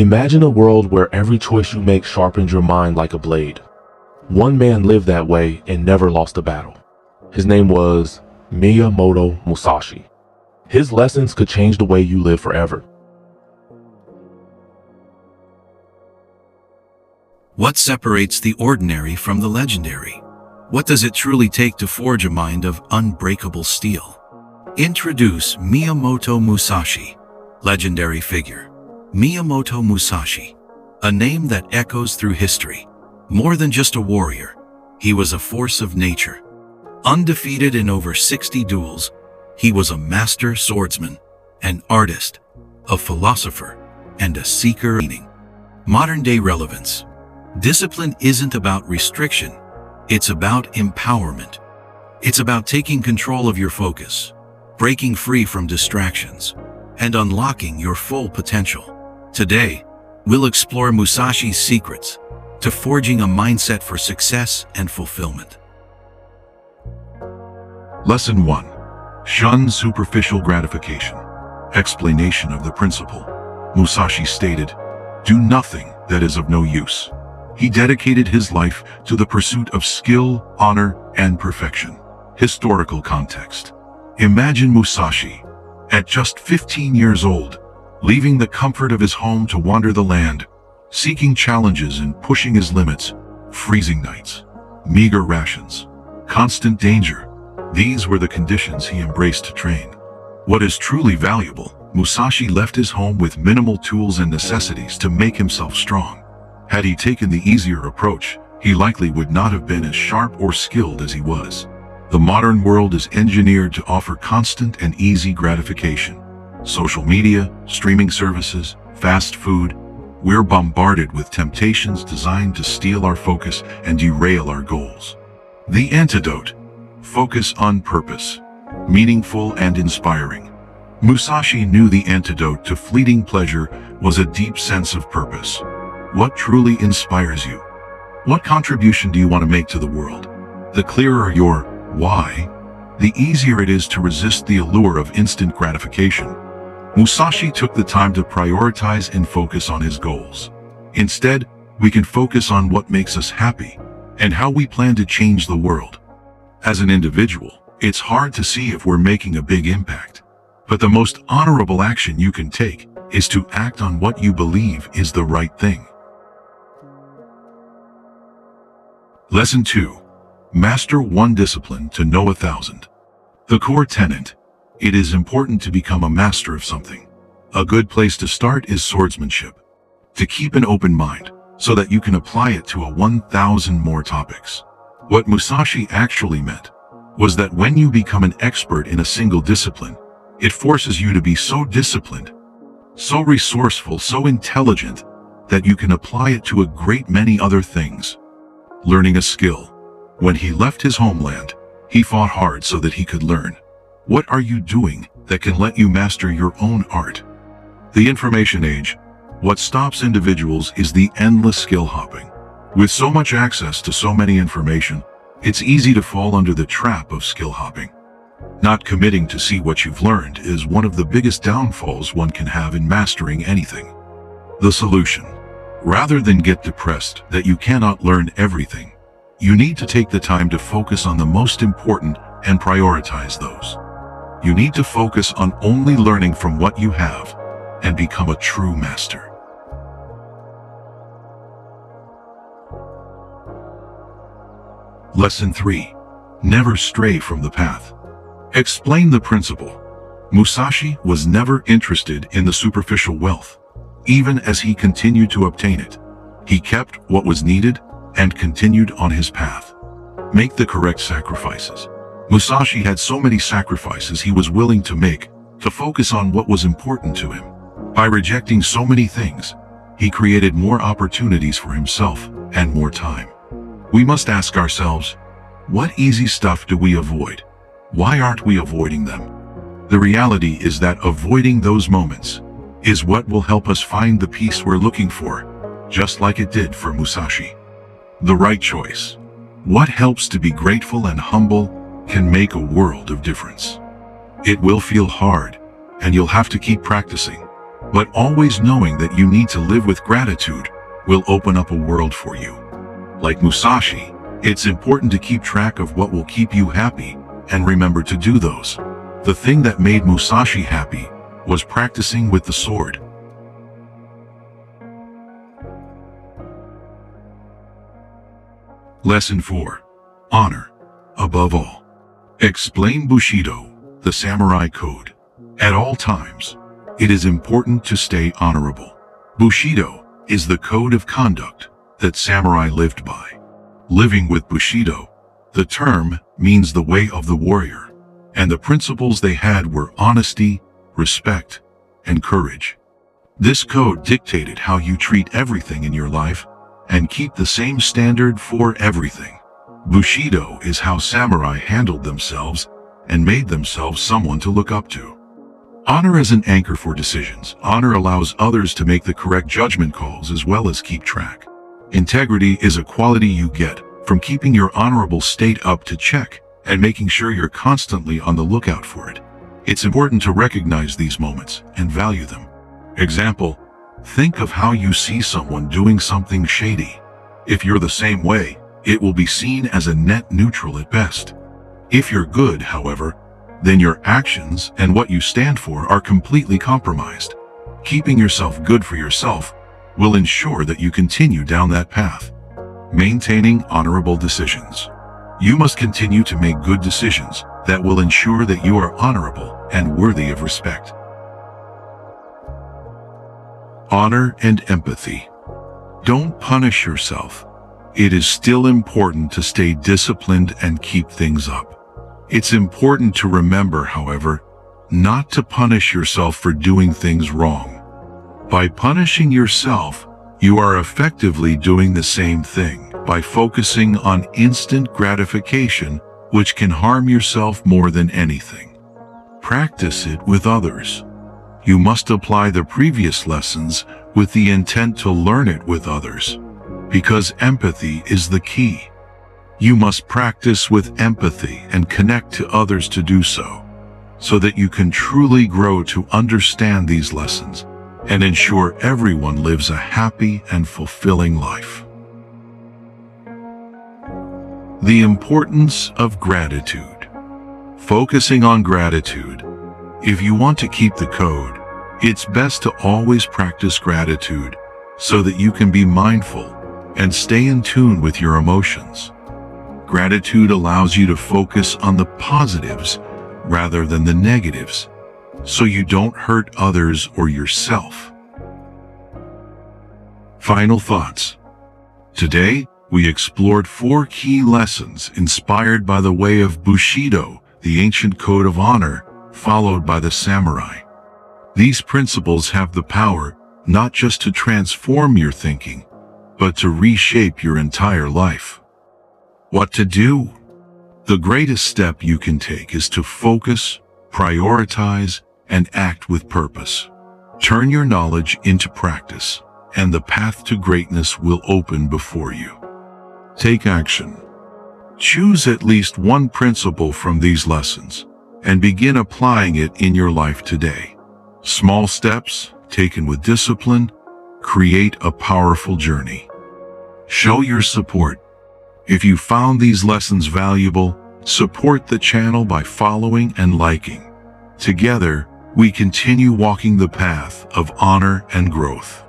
Imagine a world where every choice you make sharpens your mind like a blade. One man lived that way and never lost a battle. His name was Miyamoto Musashi. His lessons could change the way you live forever. What separates the ordinary from the legendary? What does it truly take to forge a mind of unbreakable steel? Introduce Miyamoto Musashi, legendary figure. Miyamoto Musashi, a name that echoes through history. More than just a warrior, he was a force of nature. Undefeated in over 60 duels, he was a master swordsman, an artist, a philosopher, and a seeker of meaning. Modern-day relevance. Discipline isn't about restriction, it's about empowerment. It's about taking control of your focus, breaking free from distractions, and unlocking your full potential. Today, we'll explore Musashi's secrets to forging a mindset for success and fulfillment. Lesson 1. Shun superficial gratification. Explanation of the principle. Musashi stated, "Do nothing that is of no use." He dedicated his life to the pursuit of skill, honor, and perfection. Historical context. Imagine Musashi, at just 15 years old, leaving the comfort of his home to wander the land, seeking challenges and pushing his limits. Freezing nights, meager rations, constant danger. These were the conditions he embraced to train. What is truly valuable, Musashi left his home with minimal tools and necessities to make himself strong. Had he taken the easier approach, he likely would not have been as sharp or skilled as he was. The modern world is engineered to offer constant and easy gratification. Social media, streaming services, fast food, we're bombarded with temptations designed to steal our focus and derail our goals. The antidote: focus on purpose, meaningful and inspiring. Musashi knew the antidote to fleeting pleasure was a deep sense of purpose. What truly inspires you? What contribution do you want to make to the world? The clearer your why, the easier it is to resist the allure of instant gratification. Musashi took the time to prioritize and focus on his goals. Instead, we can focus on what makes us happy and how we plan to change the world. As an individual, it's hard to see if we're making a big impact. But the most honorable action you can take is to act on what you believe is the right thing. Lesson 2. Master one discipline to know 1,000. The core tenet: it is important to become a master of something. A good place to start is swordsmanship. To keep an open mind, so that you can apply it to 1,000 more topics. What Musashi actually meant was that when you become an expert in a single discipline, it forces you to be so disciplined, so resourceful, so intelligent, that you can apply it to a great many other things. Learning a skill. When he left his homeland, he fought hard so that he could learn. What are you doing that can let you master your own art? The information age. What stops individuals is the endless skill hopping. With so much access to so many information, it's easy to fall under the trap of skill hopping. Not committing to see what you've learned is one of the biggest downfalls one can have in mastering anything. The solution. Rather than get depressed that you cannot learn everything, you need to take the time to focus on the most important and prioritize those. You need to focus on only learning from what you have and become a true master. Lesson 3. Never stray from the path. Explain the principle. Musashi was never interested in the superficial wealth. Even as he continued to obtain it, he kept what was needed and continued on his path. Make the correct sacrifices. Musashi had so many sacrifices he was willing to make to focus on what was important to him. By rejecting so many things, he created more opportunities for himself and more time. We must ask ourselves, what easy stuff do we avoid? Why aren't we avoiding them? The reality is that avoiding those moments is what will help us find the peace we're looking for, just like it did for Musashi. The right choice. What helps to be grateful and humble can make a world of difference. It will feel hard, and you'll have to keep practicing. But always knowing that you need to live with gratitude will open up a world for you. Like Musashi, it's important to keep track of what will keep you happy and remember to do those. The thing that made Musashi happy was practicing with the sword. Lesson 4. Honor, above all. Explain Bushido, the samurai code. At all times, it is important to stay honorable. Bushido is the code of conduct that samurai lived by. Living with Bushido, the term means the way of the warrior, and the principles they had were honesty, respect, and courage. This code dictated how you treat everything in your life and keep the same standard for everything. Bushido is how samurai handled themselves and made themselves someone to look up to. Honor is an anchor for decisions. Honor allows others to make the correct judgment calls as well as keep track. Integrity is a quality you get from keeping your honorable state up to check and making sure you're constantly on the lookout for it. It's important to recognize these moments and value them. Example, think of how you see someone doing something shady. If you're the same way, it will be seen as a net neutral at best. If you're good, however, then your actions and what you stand for are completely compromised. Keeping yourself good for yourself will ensure that you continue down that path. Maintaining honorable decisions. You must continue to make good decisions that will ensure that you are honorable and worthy of respect. Honor and empathy. Don't punish yourself. It is still important to stay disciplined and keep things up. It's important to remember, however, not to punish yourself for doing things wrong. By punishing yourself, you are effectively doing the same thing by focusing on instant gratification, which can harm yourself more than anything. Practice it with others. You must apply the previous lessons with the intent to learn it with others, because empathy is the key. You must practice with empathy and connect to others to do so that you can truly grow to understand these lessons and ensure everyone lives a happy and fulfilling life. The importance of gratitude. Focusing on gratitude. If you want to keep the code, it's best to always practice gratitude so that you can be mindful and stay in tune with your emotions. Gratitude allows you to focus on the positives rather than the negatives, so you don't hurt others or yourself. Final thoughts. Today, we explored 4 key lessons inspired by the way of Bushido, the ancient code of honor, followed by the samurai. These principles have the power not just to transform your thinking, but to reshape your entire life. What to do? The greatest step you can take is to focus, prioritize, and act with purpose. Turn your knowledge into practice, and the path to greatness will open before you. Take action. Choose at least one principle from these lessons and begin applying it in your life today. Small steps, taken with discipline, create a powerful journey. Show your support. If you found these lessons valuable, support the channel by following and liking. Together, we continue walking the path of honor and growth.